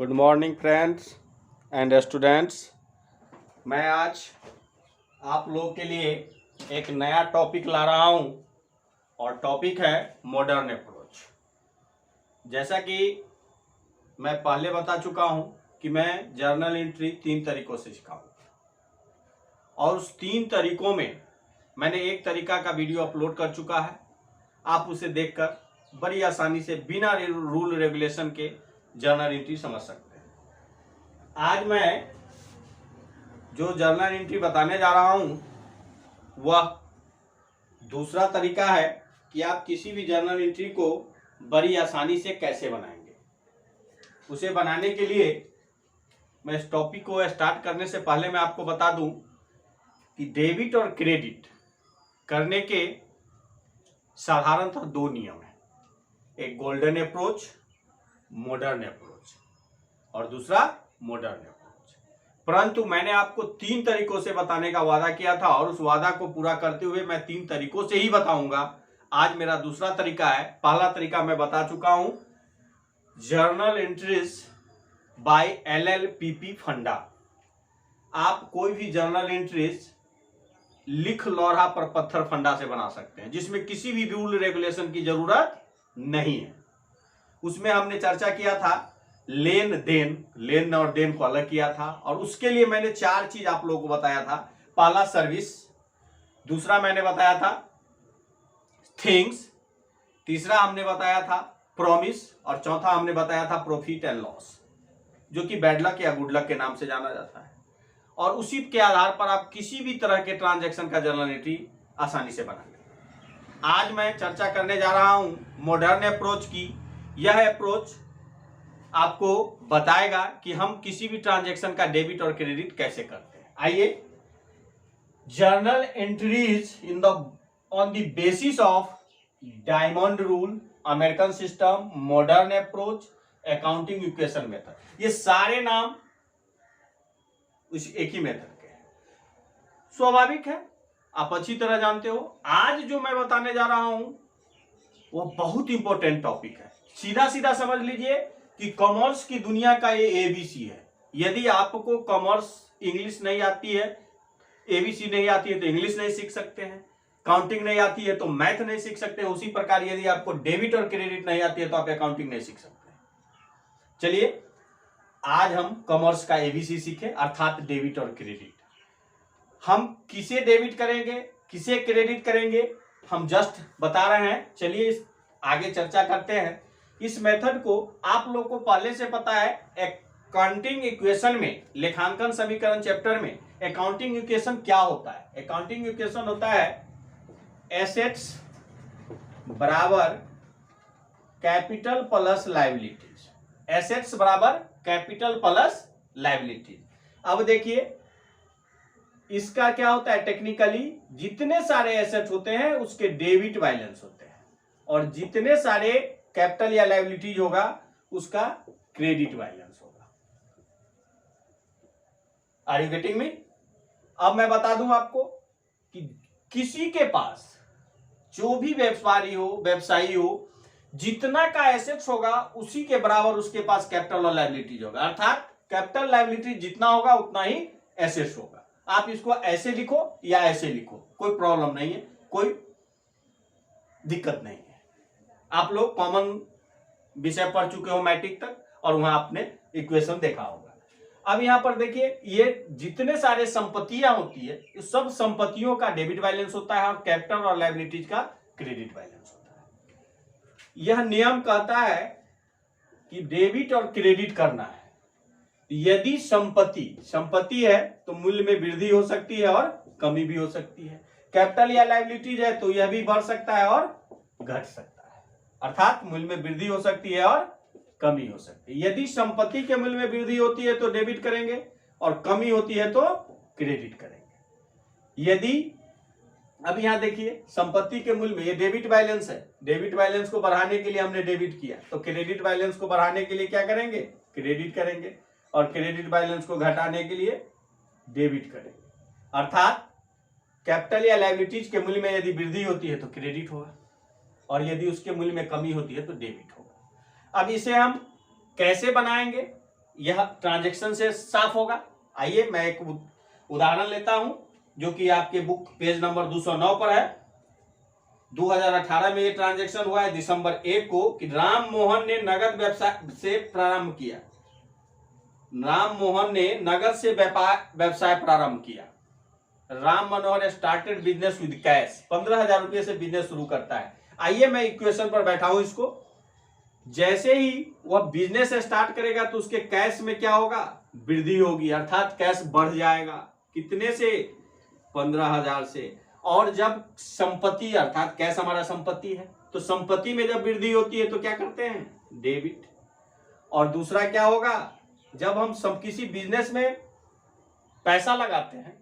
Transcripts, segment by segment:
Good morning friends and students. मैं आज आप लोगों के लिए एक नया टॉपिक ला रहा हूं और टॉपिक है मॉडर्न अप्रोच। जैसा कि मैं पहले बता चुका हूं कि मैं जर्नल एंट्री 3 तरीकों से सिखाऊंगा और उस 3 तरीकों में मैंने एक तरीका का वीडियो अपलोड कर चुका है। आप उसे देखकर बड़ी आसानी से बिना रूल रेगुलेशन के जर्नल एंट्री समझ सकते हैं। आज मैं जो जर्नल एंट्री बताने जा रहा हूं वह दूसरा तरीका है कि आप किसी भी जर्नल एंट्री को बड़ी आसानी से कैसे बनाएंगे। उसे बनाने के लिए मैं इस टॉपिक को स्टार्ट करने से पहले मैं आपको बता दूं कि डेबिट और क्रेडिट करने के साधारणतः 2 नियम हैं, एक गोल्डन अप्रोच मॉडर्न अप्रोच और दूसरा मॉडर्न अप्रोच। परंतु मैंने आपको 3 तरीकों से बताने का वादा किया था और उस वादा को पूरा करते हुए मैं 3 तरीकों से ही बताऊंगा। आज मेरा दूसरा तरीका है। पहला तरीका मैं बता चुका हूं, जर्नल एंट्रीज बाय LLPP फंडा। आप कोई भी जर्नल एंट्रीज लिख लोढ़ा पर पत्थर फंडा से बना सकते हैं, जिसमें किसी भी रूल रेगुलेशन की जरूरत नहीं है। उसमें हमने चर्चा किया था लेन देन, लेन और देन को अलग किया था और उसके लिए मैंने 4 चीज आप लोगों को बताया था। पहला सर्विस, दूसरा मैंने बताया था थिंग्स, तीसरा हमने बताया था प्रॉमिस और चौथा हमने बताया था प्रॉफिट एंड लॉस, जो कि बैड लक या गुड लक के नाम से जाना जाता है। और उसी के आधार पर आप किसी भी तरह के ट्रांजैक्शन का जर्नल एंट्री आसानी से बना लें। आज मैं चर्चा करने जा रहा हूं मॉडर्न अप्रोच की। यह अप्रोच आपको बताएगा कि हम किसी भी ट्रांजैक्शन का डेबिट और क्रेडिट कैसे करते हैं। आइए, journal entries in the on the basis of diamond rule, American system, modern approach, accounting equation method, ये सारे नाम उस एक ही मेथड के हैं। स्वाभाविक है, आप अच्छी तरह जानते हो। आज जो मैं बताने जा रहा हूं वो बहुत इंपॉर्टेंट टॉपिक है। सीधा सीधा समझ लीजिए कि कॉमर्स की दुनिया का ये ABC है। यदि आपको कॉमर्स इंग्लिश नहीं आती है, ABC नहीं आती है तो इंग्लिश नहीं सीख सकते हैं, काउंटिंग नहीं आती है तो मैथ नहीं सीख सकते हैं। उसी प्रकार यदि आपको डेबिट और क्रेडिट नहीं आती है तो आप अकाउंटिंग नहीं सीख सकते हैं। चलिए, आज हम कॉमर्स का ABC सीखें, अर्थात डेबिट और क्रेडिट। हम किसे डेबिट करेंगे, किसे क्रेडिट करेंगे, हम जस्ट बता रहे हैं। चलिए आगे चर्चा करते हैं। इस मेथड को आप लोगों को पहले से पता है। अकाउंटिंग इक्वेशन में, लेखांकन समीकरण चैप्टर में अकाउंटिंग इक्वेशन क्या होता है। अकाउंटिंग इक्वेशन होता है एसेट्स बराबर कैपिटल प्लस लायबिलिटीज। एसेट्स बराबर कैपिटल प्लस लायबिलिटीज। अब देखिए इसका क्या होता है, टेक्निकली जितने सारे एसेट होते हैं उसके डेबिट बैलेंस होते हैं और जितने सारे कैपिटल या लायबिलिटीज होगा उसका क्रेडिट बैलेंस होगा। Are you getting me? अब मैं बता दूं आपको कि किसी के पास जो भी व्यवसायी हो, जितना का एसेट्स होगा उसी के बराबर उसके पास कैपिटल और लायबिलिटीज होगा। अर्थात कैपिटल लायबिलिटी जितना होगा उतना ही एसेट्स होगा। आप इसको ऐसे लिखो या ऐसे लिखो, कोई प्रॉब्लम नहीं है, कोई दिक्कत नहीं है। आप लोग कॉमन विषय पढ़ चुके हो मैट्रिक तक और वहां आपने इक्वेशन देखा होगा। अब यहां पर देखिए, ये जितने सारे संपत्तियां होती है, इस सब संपत्तियों का डेबिट बैलेंस होता है और कैपिटल और लायबिलिटीज का क्रेडिट बैलेंस होता है। यह नियम कहता है कि डेबिट और क्रेडिट करना है। यदि संपत्ति है तो मूल्य में वृद्धि हो सकती है और कमी भी हो सकती है। कैपिटल या लायबिलिटीज है तो यह भी बढ़ सकता है और घट सकता है। अर्थात मूल्य में वृद्धि हो सकती है और कमी हो सकती है। यदि संपत्ति के मूल्य में वृद्धि होती है तो डेबिट करेंगे और कमी होती है तो क्रेडिट करेंगे। यदि अब यहां देखिए संपत्ति के मूल्य में ये डेबिट बैलेंस है, डेबिट बैलेंस को बढ़ाने के लिए हमने डेबिट किया, तो क्रेडिट बैलेंस को बढ़ाने के लिए क्या करेंगे, क्रेडिट करेंगे और क्रेडिट बैलेंस को घटाने के लिए डेबिट करेंगे। अर्थात कैपिटल या लायबिलिटीज के मूल्य में यदि वृद्धि होती है तो क्रेडिट होगा और यदि उसके मूल्य में कमी होती है तो डेबिट होगा। अब इसे हम कैसे बनाएंगे यह ट्रांजैक्शन से साफ होगा। आइए मैं एक उदाहरण लेता हूं जो कि आपके बुक पेज नंबर 209 पर है। 2018 में ये ट्रांजैक्शन हुआ है दिसंबर 1 को कि राम मोहन ने नगद व्यवसाय से प्रारंभ किया। राम मोहन ने नगद से व्यवसाय प्रारंभ किया। Ram Manohar started business with cash. 15,000 रुपये से बिजनेस शुरू करता है। आइए मैं इक्वेशन पर बैठा हूं इसको। जैसे ही वह बिजनेस स्टार्ट करेगा तो उसके कैश में क्या होगा, वृद्धि होगी, अर्थात कैश बढ़ जाएगा। कितने से, 15,000 से। और जब संपत्ति, अर्थात कैश हमारा संपत्ति है, तो संपत्ति में जब वृद्धि होती है तो क्या करते हैं, डेबिट। और दूसरा क्या होगा, जब हम किसी बिजनेस में पैसा लगाते हैं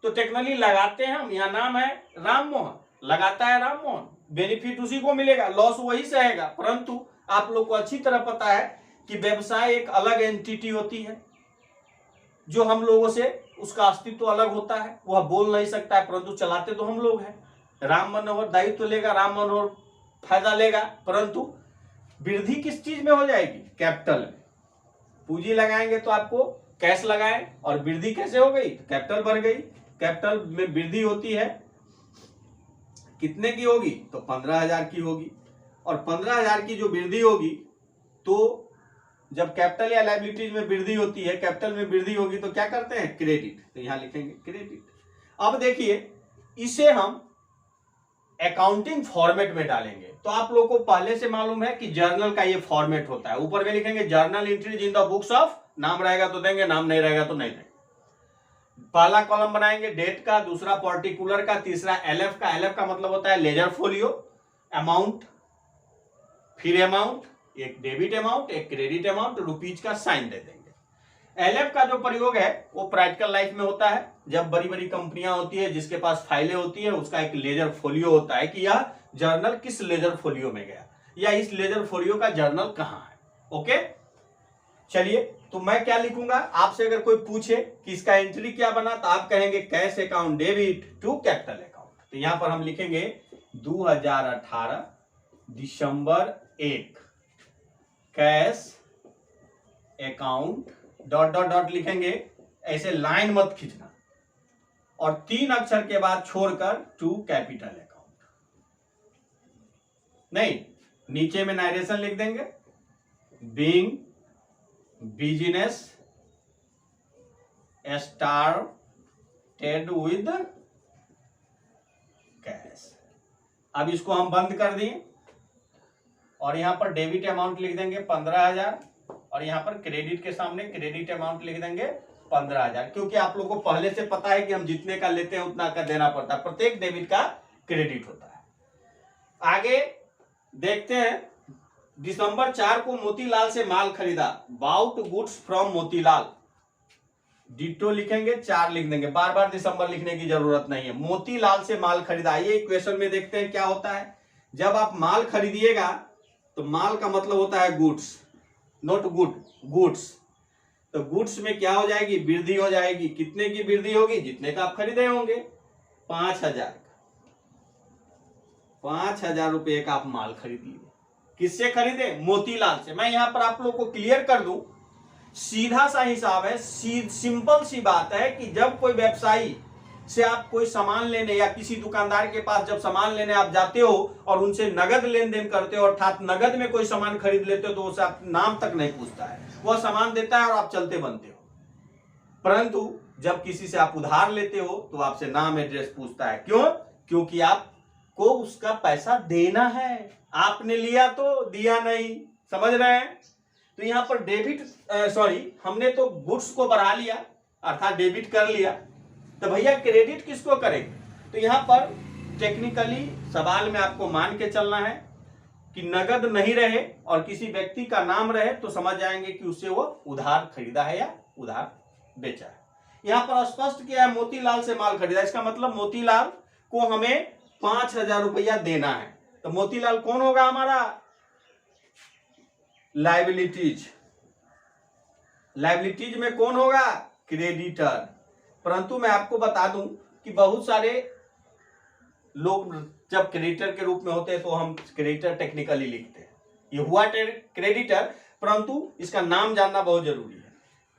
तो टेक्निकली लगाते हैं हम, यहाँ नाम है राम मोहन, लगाता है राम मोहन, बेनिफिट उसी को मिलेगा, लॉस वही सहेगा। परंतु आप लोग को अच्छी तरह पता है कि व्यवसाय एक अलग एंटिटी होती है जो हम लोगों से, उसका अस्तित्व अलग होता है, वह बोल नहीं सकता है, परंतु चलाते तो हम लोग हैं। राम मनोहर दायित्व लेगा, राम मनोहर फायदा लेगा, परंतु वृद्धि किस चीज में हो जाएगी, कैपिटल में। पूंजी लगाएंगे तो आपको कैश लगाएं, और वृद्धि कैसे हो गई, कैपिटल बढ़ गई। कैपिटल में वृद्धि होती है, कितने की होगी, तो 15,000 की होगी। और 15,000 की जो वृद्धि होगी, तो जब कैपिटल या लायबिलिटीज में वृद्धि होती है, कैपिटल में वृद्धि होगी तो क्या करते हैं, क्रेडिट। तो यहां लिखेंगे क्रेडिट। अब देखिए इसे हम अकाउंटिंग फॉर्मेट में डालेंगे। तो आप लोगों को पहले से मालूम है कि जर्नल का ये फॉर्मेट होता है। ऊपर में लिखेंगे journal entries in the books of, नाम रहेगा तो देंगे, नाम नहीं रहेगा तो नहीं देंगे। पहला कॉलम बनाएंगे डेट का, दूसरा पर्टिकुलर का, तीसरा एलएफ का। एलएफ का मतलब होता है लेजर फोलियो, अमाउंट, फिर अमाउंट, एक डेबिट अमाउंट, एक क्रेडिट अमाउंट, रुपीज का साइन दे देंगे। एलएफ का जो प्रयोग है वो प्रैक्टिकल लाइफ में होता है। जब बड़ी बड़ी कंपनियां होती है जिसके पास फाइलें होती है, उसका एक लेजर फोलियो होता है कि यह जर्नल किस लेजर फोलियो में गया, या इस लेजर फोलियो का जर्नल कहां है। ओके, चलिए तो मैं क्या लिखूंगा, आपसे अगर कोई पूछे कि इसका एंट्री क्या बना, तो आप कहेंगे cash account debit to capital account. तो यहां पर हम लिखेंगे 2018 दिसंबर 1 cash account dot dot dot लिखेंगे, ऐसे लाइन मत खींचना, और 3 अक्षर के बाद छोड़कर टू कैपिटल अकाउंट। नहीं, नीचे में नारेशन लिख देंगे, being business started with cash. अब इसको हम बंद कर दिए, और यहां पर डेबिट अमाउंट लिख देंगे 15,000, और यहां पर क्रेडिट के सामने क्रेडिट अमाउंट लिख देंगे 15,000, क्योंकि आप लोगों को पहले से पता है कि हम जितने का लेते हैं उतना का देना पड़ता है, प्रत्येक डेबिट का क्रेडिट होता है। आगे देखते हैं, दिसंबर 4 को मोतीलाल से माल खरीदा, bought goods from Motilal, ditto लिखेंगे, 4 लिख देंगे, बार बार दिसंबर लिखने की जरूरत नहीं है। मोतीलाल से माल खरीदा, ये इक्वेशन में देखते हैं क्या होता है। जब आप माल खरीदिएगा तो माल का मतलब होता है गुड्स, नॉट गुड्स। तो गुड्स में क्या हो जाएगी, वृद्धि हो जाएगी। कितने की वृद्धि होगी, जितने का आप खरीदे होंगे, 5,000 का। 5,000 रुपए का आप माल खरीदिए। किससे खरीदे, मोतीलाल से। मैं यहां पर आप लोगों को क्लियर कर दूं, सीधा सा हिसाब है, सिंपल सी बात है कि जब कोई व्यवसायी से आप कोई सामान लेने या किसी दुकानदार के पास जब सामान लेने आप जाते हो और उनसे नगद लेन देन करते हो, अर्थात नगद में कोई सामान खरीद लेते हो, तो उससे आप नाम तक नहीं पूछता है, वह सामान देता है और आप चलते बनते हो। परंतु जब किसी से आप उधार लेते हो तो आपसे नाम एड्रेस पूछता है। क्यों, क्योंकि आपको उसका पैसा देना है, आपने लिया तो दिया नहीं, समझ रहे हैं। तो यहां पर डेबिट हमने तो गुड्स को बढ़ा लिया, अर्थात डेबिट कर लिया, तो भैया क्रेडिट किसको करेंगे। तो यहां पर टेक्निकली सवाल में आपको मान के चलना है कि नगद नहीं रहे और किसी व्यक्ति का नाम रहे तो समझ जाएंगे कि उससे वो उधार खरीदा है या उधार बेचा है। यहां पर स्पष्ट किया है मोतीलाल से माल खरीदा, इसका मतलब मोतीलाल को हमें 5,000 रुपया देना है। तो मोतीलाल कौन होगा हमारा, लायबिलिटीज। लायबिलिटीज में कौन होगा, क्रेडिटर। परंतु मैं आपको बता दूं कि बहुत सारे लोग जब क्रेडिटर के रूप में होते हैं तो हम क्रेडिटर टेक्निकली लिखते हैं। ये हुआ क्रेडिटर, परंतु इसका नाम जानना बहुत जरूरी है।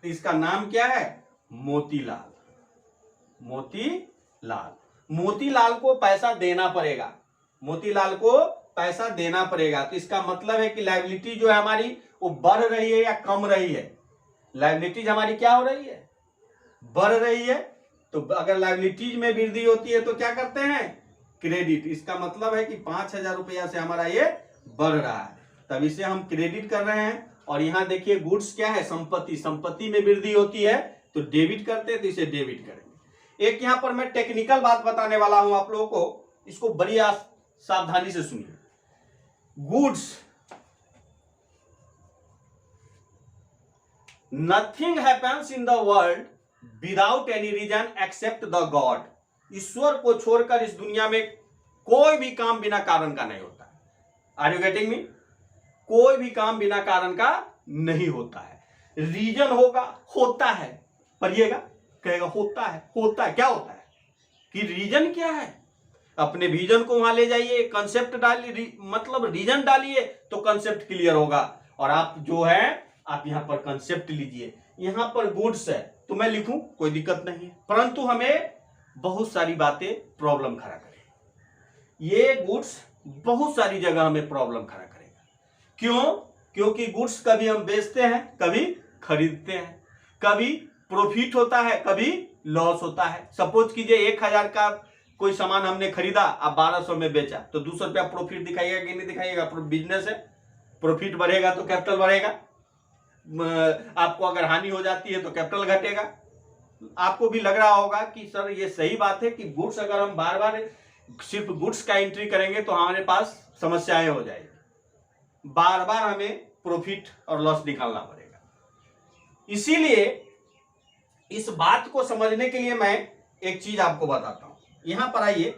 तो इसका नाम क्या है? मोतीलाल। मोतीलाल। मोतीलाल को पैसा देना पड़ेगा, मोतीलाल को पैसा देना पड़ेगा। तो इसका मतलब है कि लायबिलिटी जो है हमारी वो बढ़ रही है या कम रही है? लायबिलिटीज हमारी क्या हो रही है? बढ़ रही है। तो अगर लायबिलिटीज में वृद्धि होती है तो क्या करते हैं? क्रेडिट। इसका मतलब है कि 5,000 रुपया से हमारा ये बढ़ रहा है, तब इसे हम क्रेडिट कर रहे हैं। और यहां देखिए गुड्स क्या है? संपत्ति। संपत्ति में वृद्धि होती है तो डेबिट करते हैं, तो इसे डेबिट करेंगे। एक यहां पर मैं टेक्निकल बात बताने वाला हूं आप लोगों को, इसको बड़ी सावधानी से सुनिए। Goods, nothing happens in the world without any reason except the God. ईश्वर को छोड़कर इस दुनिया में कोई भी काम बिना कारण का नहीं होता है। Are you getting me? कोई भी काम बिना कारण का नहीं होता है। रीजन होगा, होता है, पढ़िएगा, कहेगा होता है, होता है, क्या होता है कि रीजन क्या है? अपने विजन को वहां ले जाइए, कंसेप्ट डालिए, मतलब रीजन डालिए तो कंसेप्ट क्लियर होगा। और आप जो है आप यहां पर कंसेप्ट लीजिए। यहां पर गुड्स है तो मैं लिखूं, कोई दिक्कत नहीं है, परंतु हमें बहुत सारी बातें प्रॉब्लम खड़ा करेगी। ये गुड्स बहुत सारी जगह हमें प्रॉब्लम खड़ा करेगा। क्यों? क्योंकि गुड्स कभी हम बेचते हैं, कभी खरीदते हैं, कभी प्रॉफिट होता है, कभी लॉस होता है। सपोज कीजिए 1,000 का कोई सामान हमने खरीदा, अब 1200 में बेचा, तो 200 रुपया प्रॉफिट दिखाइएगा कि नहीं दिखाइएगा? बिजनेस है, प्रॉफिट बढ़ेगा तो कैपिटल बढ़ेगा, आपको अगर हानि हो जाती है तो कैपिटल घटेगा। आपको भी लग रहा होगा कि सर ये सही बात है कि गुड्स अगर हम बार बार सिर्फ गुड्स का एंट्री करेंगे तो हमारे पास समस्याएं हो जाएगी, बार बार हमें प्रॉफिट और लॉस निकालना पड़ेगा। इसीलिए इस बात को समझने के लिए मैं एक चीज आपको बताता हूं। यहां पर आइए,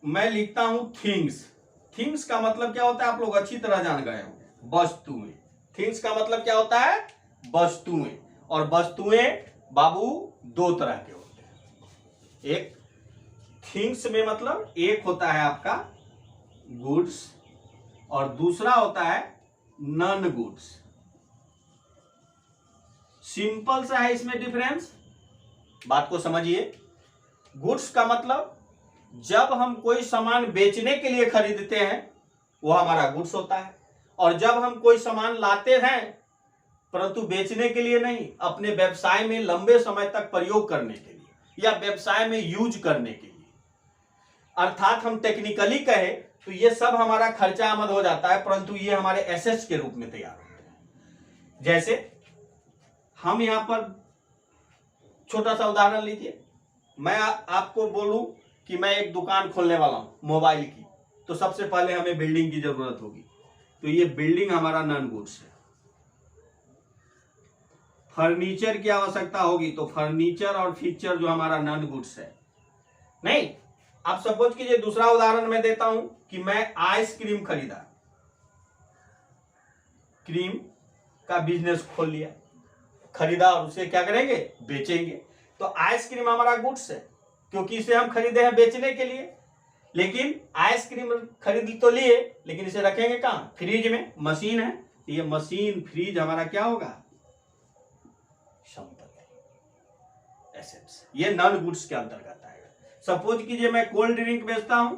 मैं लिखता हूं थिंग्स। थिंग्स का मतलब क्या होता है आप लोग अच्छी तरह जान गए हो, वस्तुएं। थिंग्स का मतलब क्या होता है? वस्तुएं। और वस्तुएं बाबू दो तरह के होते हैं। एक थिंग्स में मतलब एक होता है आपका गुड्स और दूसरा होता है नॉन गुड्स। सिंपल सा है इसमें डिफरेंस, बात को समझिए। गुड्स का मतलब जब हम कोई सामान बेचने के लिए खरीदते हैं वो हमारा गुड्स होता है, और जब हम कोई सामान लाते हैं परंतु बेचने के लिए नहीं, अपने व्यवसाय में लंबे समय तक प्रयोग करने के लिए या व्यवसाय में यूज करने के लिए, अर्थात हम टेक्निकली कहें तो ये सब हमारा खर्चा आमद हो जाता है, परंतु ये हमारे एसेट्स के रूप में तैयार होते हैं। जैसे हम यहां पर छोटा सा उदाहरण लीजिए, मैं आपको बोलूं कि मैं एक दुकान खोलने वाला हूं मोबाइल की, तो सबसे पहले हमें बिल्डिंग की जरूरत होगी, तो ये बिल्डिंग हमारा नॉन गुड्स है। फर्नीचर की आवश्यकता होगी, तो फर्नीचर और फिक्चर जो हमारा नॉन गुड्स है। नहीं, आप सपोज कीजिए दूसरा उदाहरण मैं देता हूं कि मैं आइसक्रीम खरीदा, क्रीम का बिजनेस खोल लिया, खरीदा और उसे क्या करेंगे? बेचेंगे। तो आइसक्रीम हमारा गुड्स है क्योंकि इसे हम खरीदे हैं बेचने के लिए। लेकिन आइसक्रीम खरीद तो लिए, लेकिन इसे रखेंगे कहां? फ्रिज में। मशीन है, ये मशीन फ्रिज हमारा क्या होगा? संपत्ति, एसेट्स। ये नॉन गुड्स के अंतर्गत आएगा। सपोज कीजिए मैं कोल्ड ड्रिंक बेचता हूं,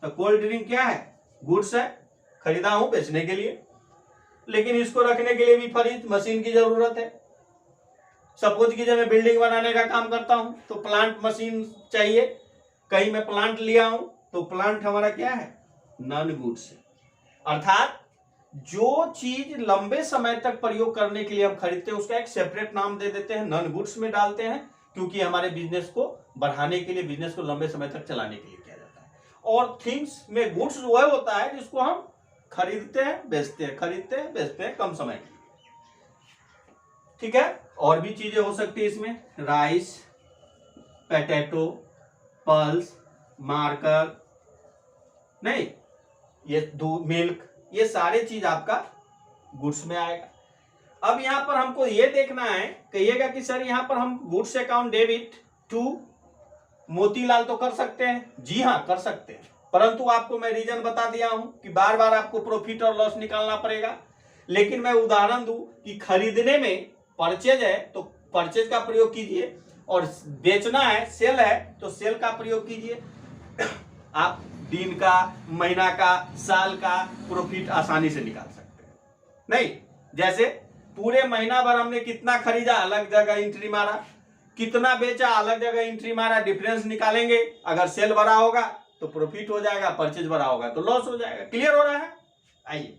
तो कोल्ड ड्रिंक क्या है? गुड्स है, खरीदा हूं बेचने के लिए, लेकिन इसको रखने के लिए भी फ्रिज मशीन की जरूरत है। सपोज कीजिए मैं बिल्डिंग बनाने का काम करता हूं तो प्लांट मशीन चाहिए, कहीं मैं प्लांट लिया हूं तो प्लांट हमारा क्या है? नॉन गुड्स है। अर्थात जो चीज लंबे समय तक प्रयोग करने के लिए हम खरीदते हैं उसका एक सेपरेट नाम दे देते हैं, नॉन गुड्स में डालते हैं, क्योंकि हमारे बिजनेस को बढ़ाने के लिए, बिजनेस को लंबे समय तक चलाने के लिए किया जाता है। और थिंग्स में गुड्स वह होता है जिसको हम खरीदते हैं बेचते हैं, खरीदते हैं बेचते हैं कम समय के लिए। ठीक है, और भी चीजें हो सकती है इसमें, राइस, पोटैटो, पल्स, मार्कर, नहीं ये दूध, मिल्क, ये सारे चीज आपका गुड्स में आएगा। अब यहां पर हमको ये देखना है, कहिएगा कि सर यहां पर हम goods account debit to Motilal तो कर सकते हैं। जी हां, कर सकते हैं, परंतु आपको मैं रीजन बता दिया हूं कि बार बार आपको प्रॉफिट और लॉस निकालना पड़ेगा। लेकिन मैं उदाहरण दूं कि खरीदने में परचेज है तो परचेज का प्रयोग कीजिए, और बेचना है सेल है तो सेल का प्रयोग कीजिए। आप दिन का, महीना का, साल का प्रॉफिट आसानी से निकाल सकते हैं। नहीं, जैसे पूरे महीना भर हमने कितना खरीदा, अलग जगह एंट्री मारा, कितना बेचा, अलग जगह एंट्री मारा, डिफरेंस निकालेंगे। अगर सेल बड़ा होगा तो प्रॉफिट हो जाएगा, परचेज बड़ा होगा तो लॉस हो जाएगा। क्लियर हो रहा है? आइए,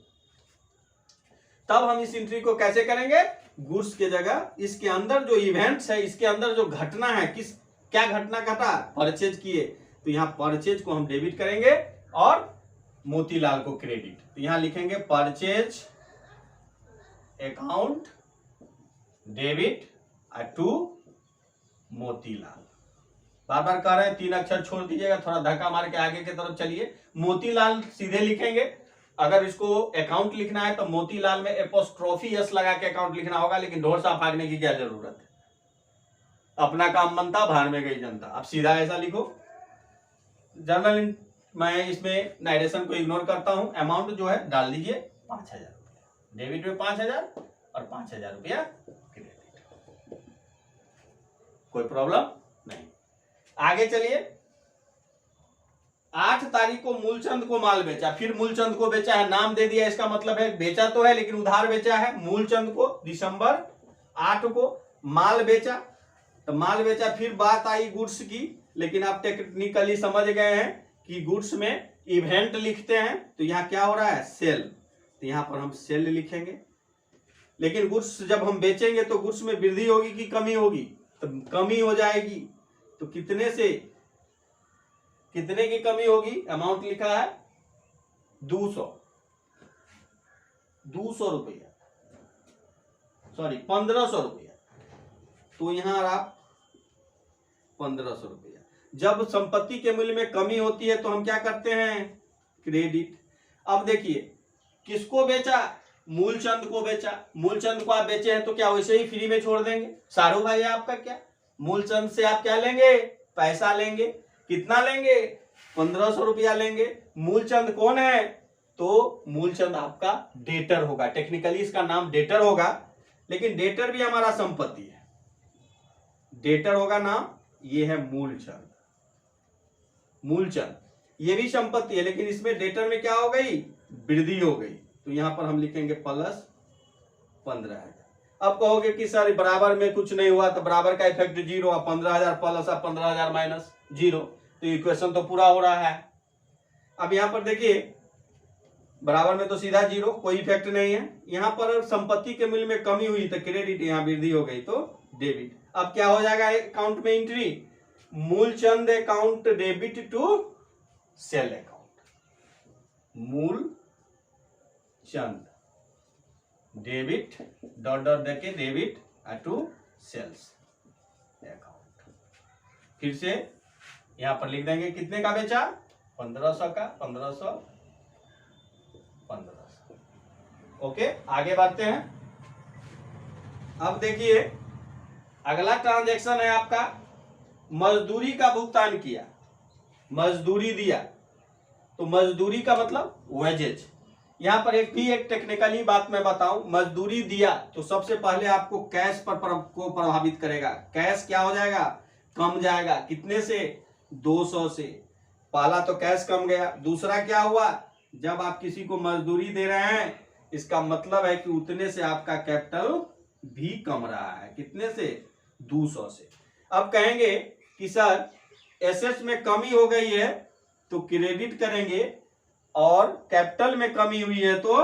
तब हम इस एंट्री को कैसे करेंगे? गुड्स के जगह इसके अंदर जो इवेंट्स है, इसके अंदर जो घटना है, क्या घटना घटा, परचेज किए, तो यहां परचेज को हम डेबिट करेंगे और मोतीलाल को क्रेडिट। तो यहां लिखेंगे purchase account debit to Motilal. बार बार कह रहे हैं 3 अक्षर छोड़ दीजिएगा, थोड़ा धक्का मार के आगे की तरफ चलिए। मोतीलाल सीधे लिखेंगे। अगर इसको अकाउंट लिखना है तो मोतीलाल में एपोस्ट्रोफी एस लगा के अकाउंट लिखना होगा, लेकिन ढोर सा भागने की क्या जरूरत है, अपना काम बनता भाड़ में गई जनता। आप सीधा ऐसा लिखो। जर्नल मैं इसमें नाइरेशन को इग्नोर करता हूं। अमाउंट जो है डाल दीजिए 5000 रुपया, डेबिट में 5000 और 5000 रुपया क्रेडिट। कोई प्रॉब्लम नहीं। आगे चलिए। 8 तारीख को मूलचंद को माल बेचा, फिर मूलचंद को बेचा है, नाम दे दिया, इसका मतलब है बेचा तो है लेकिन उधार बेचा है। मूलचंद को दिसंबर 8 को माल बेचा, तो माल बेचा। फिर बात आई गुड्स की, लेकिन आप टेक्निकली समझ गए हैं कि गुड्स में इवेंट लिखते हैं, तो यहां क्या हो रहा है, सेल, तो यहां पर हम सेल लिखेंगे। लेकिन गुड्स जब हम बेचेंगे तो गुड्स में वृद्धि होगी कि कमी होगी, तो कमी हो जाएगी। तो कितने से कितने की कमी होगी, अमाउंट लिखा है 200 रुपया, सॉरी 1500 रुपया, तो यहां आप 1500 रुपया। जब संपत्ति के मूल्य में कमी होती है तो हम क्या करते हैं, क्रेडिट। अब देखिए किसको बेचा, मूलचंद को बेचा। मूलचंद को आप बेचे हैं तो क्या वैसे ही फ्री में छोड़ देंगे? सारू भाई आपका क्या, मूलचंद से आप क्या लेंगे, पैसा लेंगे। कितना लेंगे, 1500 रुपया लेंगे। मूलचंद कौन है, तो मूलचंद आपका डेटर होगा, टेक्निकली इसका नाम डेटर होगा, लेकिन डेटर भी हमारा संपत्ति है। डेटर होगा नाम, ये है मूलचंद। मूलचंद ये भी संपत्ति है, लेकिन इसमें डेटर में क्या हो गई, वृद्धि हो गई, तो यहां पर हम लिखेंगे प्लस 15,000। अब कहोगे कि सर बराबर में कुछ नहीं हुआ, तो बराबर का इफेक्ट 0, 15,000 प्लस 15,000 माइनस 0, तो इक्वेशन तो पूरा हो रहा है। अब यहां पर देखिए बराबर में तो सीधा 0, कोई इफेक्ट नहीं है। यहां पर संपत्ति के मूल्य में कमी हुई तो क्रेडिट, यहां वृद्धि हो गई तो डेबिट। अब क्या हो जाएगा अकाउंट में entry, Moolchand account debit to sale account. Moolchand debit dot dot देके डेबिट टू सेल्स अकाउंट। फिर से यहां पर लिख देंगे कितने का बेचा, 1500 का, 1500। ओके, आगे बढ़ते हैं। अब देखिए अगला ट्रांजैक्शन है आपका, मजदूरी का भुगतान किया, मजदूरी दिया, तो मजदूरी का मतलब वेजेज। यहां पर एक टेक्निकली बात मैं बताऊं, मजदूरी दिया तो सबसे पहले आपको कैश पर को प्रभावित करेगा। कैश क्या हो जाएगा, कम जाएगा। कितने से, 200 से। पहला तो कैश कम गया। दूसरा क्या हुआ, जब आप किसी को मजदूरी दे रहे हैं इसका मतलब है कि उतने से आपका कैपिटल भी कम रहा है। कितने से, 200 से। अब कहेंगे कि सर एसेट्स में कमी हो गई है तो क्रेडिट करेंगे, और कैपिटल में कमी हुई है तो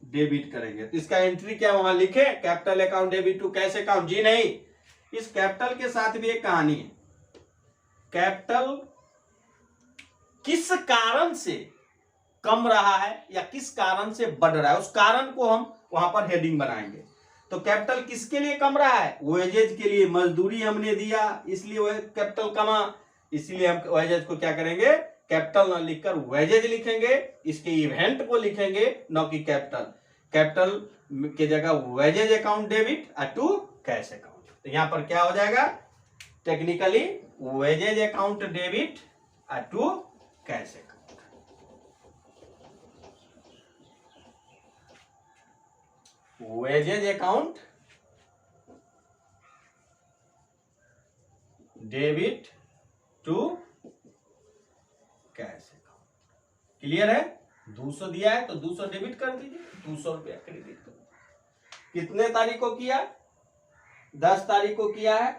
डेबिट करेंगे। तो इसका एंट्री क्या वहां लिखे, capital account debit to cash account? जी नहीं, इस कैपिटल के साथ भी एक कहानी है। कैपिटल किस कारण से कम रहा है या किस कारण से बढ़ रहा है, उस कारण को हम वहां पर हेडिंग बनाएंगे। तो कैपिटल किसके लिए कम रहा है, वेजेज के लिए। मजदूरी हमने दिया इसलिए वह कैपिटल कमा, इसलिए हम वेजेज को क्या करेंगे, कैपिटल न लिखकर वेजेज लिखेंगे। इसके इवेंट को लिखेंगे, न कि कैपिटल। कैपिटल के जगह wages account debit to cash account. तो यहां पर क्या हो जाएगा, technically wages account debit to cash account. Wages account debit to cash account. Clear है? 200 दिया है तो 200 डेबिट कर दीजिए, 200 रुपया क्रेडिट कर। कितने तारीख को किया? 10 तारीख को किया है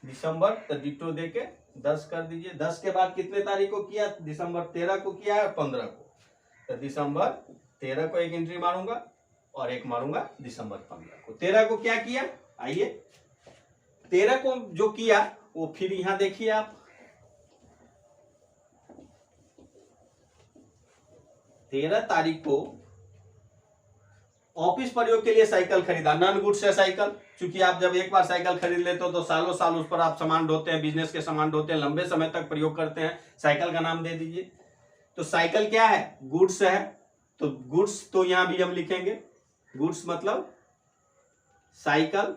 दिसंबर, तो डिटो देके 10 कर दीजिए। 10 के बाद कितने तारीख को किया? दिसंबर 13 को किया है, 15 को, तो दिसंबर 13 को एक एंट्री मारूंगा और एक मारूंगा दिसंबर 15 को। 13 को क्या किया? आइए 13 को जो किया वो फिर यहां देखिए आप, 13 तारीख को ऑफिस प्रयोग के लिए साइकिल खरीदा, नॉन गुड्स है साइकिल। क्योंकि आप जब एक बार साइकिल खरीद लेते हो तो सालों साल उस पर आप सामान ढोते हैं, बिजनेस के सामान ढोते हैं, लंबे समय तक प्रयोग करते हैं, साइकिल का नाम दे दीजिए। तो साइकिल क्या है? गुड्स है, तो गुड्स तो यहां भी हम लिखेंगे, गुड्स मतलब साइकिल।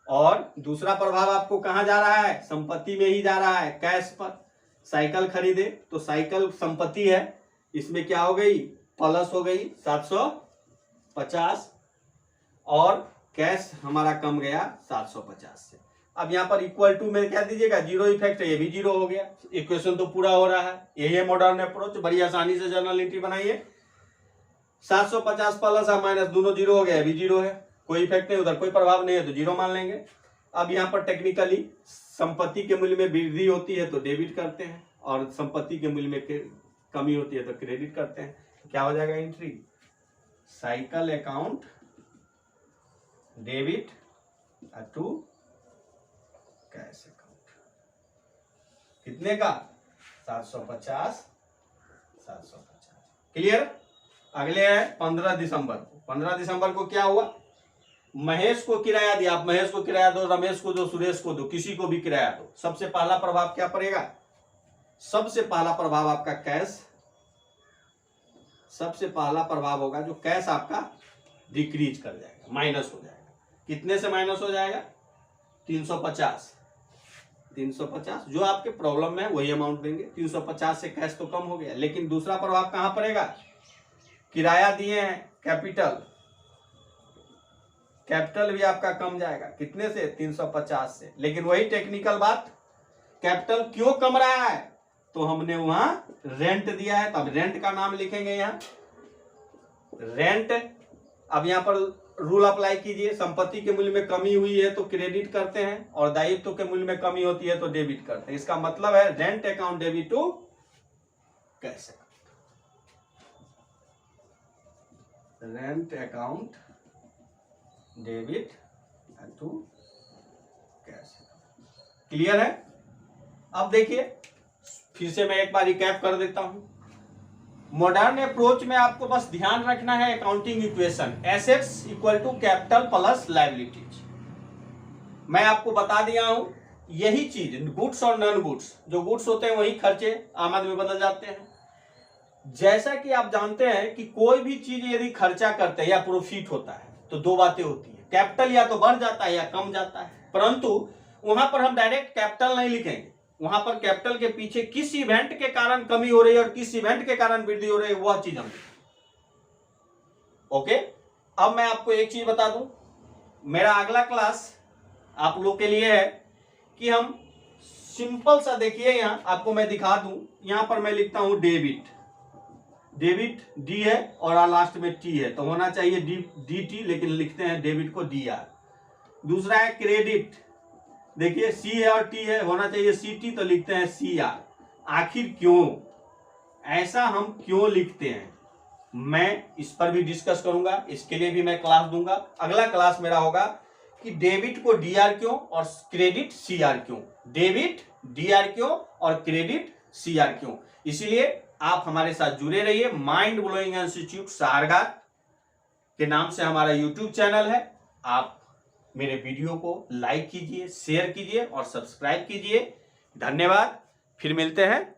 और दूसरा प्रभाव आपको कहां जा रहा है? संपत्ति में ही जा रहा है, कैश पर। साइकिल खरीदे तो साइकिल संपत्ति है, इसमें क्या हो गई? प्लस हो गई 750, और कैश हमारा कम गया 750 से। अब यहां पर इक्वल टू में क्या दीजिएगा? जीरो इफेक्ट है, ये भी जीरो हो गया। इक्वेशन तो पूरा हो रहा है। यही है मॉडर्न अप्रोच। बड़ी आसानी से जर्नल एंट्री बनाइए। 750 प्लस और माइनस दोनों जीरो हो गया, अभी जीरो है, कोई इफेक्ट नहीं, उधर कोई प्रभाव नहीं है तो जीरो मान लेंगे। अब यहाँ पर टेक्निकली संपत्ति के मूल्य में वृद्धि होती है तो डेबिट करते हैं, और संपत्ति के मूल्य में कमी होती है तो क्रेडिट करते हैं। क्या हो जाएगा entry? Cycle account debit to cash account. कितने का? 750 750। क्लियर? अगले है 15 दिसंबर को। 15 दिसंबर को क्या हुआ? महेश को किराया दिया। आप महेश को किराया दो, रमेश को दो, सुरेश को दो, किसी को भी किराया दो। सबसे पहला प्रभाव क्या पड़ेगा? सबसे पहला प्रभाव आपका कैश, सबसे पहला प्रभाव होगा जो कैश आपका डिक्रीज कर जाएगा, माइनस हो जाएगा। कितने से माइनस हो जाएगा? 350। 350 जो आपके प्रॉब्लम में है वही अमाउंट देंगे। 350 से कैश तो कम हो गया। लेकिन दूसरा प्रभाव कहां पड़ेगा? किराया दिए हैं, कैपिटल, कैपिटल भी आपका कम जाएगा। कितने से? 350 से। लेकिन वही टेक्निकल बात, कैपिटल क्यों कम रहा है? तो हमने वहां रेंट दिया है, तो अब रेंट का नाम लिखेंगे यहां, रेंट। अब यहां पर रूल अप्लाई कीजिए, संपत्ति के मूल्य में कमी हुई है तो क्रेडिट करते हैं, और दायित्व के मूल्य में कमी होती है तो डेबिट करते हैं। इसका मतलब है rent account debit to cash account, rent account debit to cash. Clear है? अब देखिए फिर से मैं एक बार रिकैप कर देता हूं। मॉडर्न अप्रोच में आपको बस ध्यान रखना है accounting equation, assets equal to capital plus liabilities. मैं आपको बता दिया हूं यही चीज, गुड्स और नॉन गुड्स। जो गुड्स होते हैं वही खर्चे आमद में बदल जाते हैं। जैसा कि आप जानते हैं कि कोई भी चीज यदि खर्चा करते हैं या प्रॉफिट होता है तो दो बातें होती है, कैपिटल या तो बढ़ जाता है या कम जाता है। परंतु वहां पर हम डायरेक्ट कैपिटल नहीं लिखेंगे, वहां पर कैपिटल के पीछे किस इवेंट के कारण कमी हो रही है और किस इवेंट के कारण वृद्धि हो रही है वह चीज हम लिखेंगे। ओके, अब मैं आपको एक चीज बता दूं, मेरा अगला क्लास आप लोग के लिए है कि हम सिंपल सा, देखिए यहां आपको मैं दिखा दूं, यहां पर मैं लिखता हूं डेबिट, डेबिट डी है और लास्ट में टी है तो होना चाहिए डी टी, लेकिन लिखते हैं डेबिट को डी आर। दूसरा है क्रेडिट, देखिए सी है और टी है, होना चाहिए सी टी तो लिखते हैं सी आर। आखिर क्यों ऐसा हम क्यों लिखते हैं, मैं इस पर भी डिस्कस करूंगा, इसके लिए भी मैं क्लास दूंगा। अगला क्लास मेरा होगा कि डेबिट को डी आर क्यों और क्रेडिट सी आर क्यों, डेबिट डी आर क्यों और क्रेडिट सी आर क्यों। इसीलिए आप हमारे साथ जुड़े रहिए। माइंड ब्लोइंग इंस्टीट्यूट सारगात के नाम से हमारा यूट्यूब चैनल है। आप मेरे वीडियो को लाइक कीजिए, शेयर कीजिए और सब्सक्राइब कीजिए। धन्यवाद, फिर मिलते हैं